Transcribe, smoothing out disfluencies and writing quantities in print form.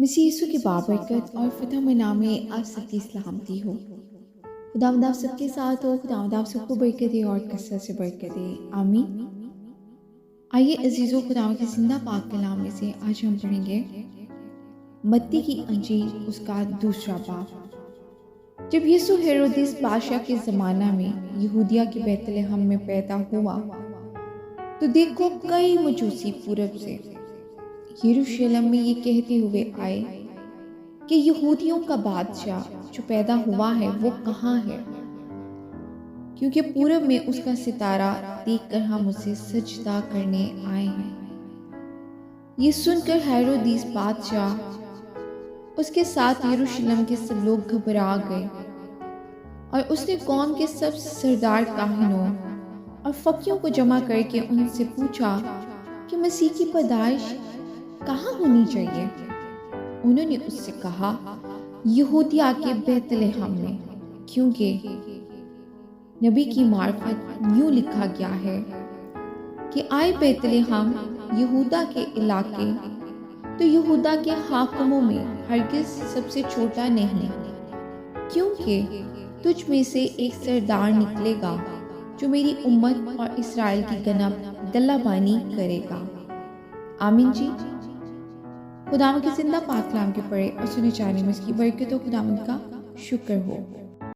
مسیح یسوع کی بابرکت اور فتح میں نام میں آپ سب کی سلامتی ہو۔ خداوند آپ سب کے ساتھ ہو، خداوند آپ سب کو برکت دے اور کثرت سے برکت دے، آمین۔ آئیے عزیزو، خداوند کے زندہ پاک کلام میں سے آج ہم پڑھیں گے متی کی انجیل، اس کا دوسرا باب۔ جب یسوع ہیرودیس بادشاہ کے زمانہ میں یہودیہ کے بیت لحم میں پیدا ہوا تو دیکھو کئی مجوسی پورب سے یروشلم میں یہ کہتے ہوئے آئے کہ یہودیوں کا بادشاہ جو پیدا ہوا ہے وہ کہاں ہے، کیونکہ پورب میں اس کا ستارہ دیکھ کر ہم اسے سجدہ کرنے آئے ہیں۔ یہ سن کر ہیرودیس بادشاہ اس کے ساتھ یروشلم کے سب لوگ گھبرا گئے، اور اس نے قوم کے سب سردار کاہنوں اور فقیوں کو جمع کر کے ان سے پوچھا کہ مسیح کی پیدائش کہاں ہونی چاہیے۔ انہوں نے اس سے کہا، یہودیہ کے بیت لحم میں، کیونکہ نبی کی معرفت یوں لکھا گیا ہے کہ آئے بیت لحم یہودا کے علاقے، تو یہودا کے حاکموں میں ہرگز سب سے چھوٹا نہیں، کیونکہ تجھ میں سے ایک سردار نکلے گا جو میری امت اور اسرائیل کی گنب گلہ بانی کرے گا۔ آمین جی۔ خداوند کے زندہ پاک کلام کے پڑھے اور سنے جانے میں اس کی برکت و خداوند کا شکر ہو۔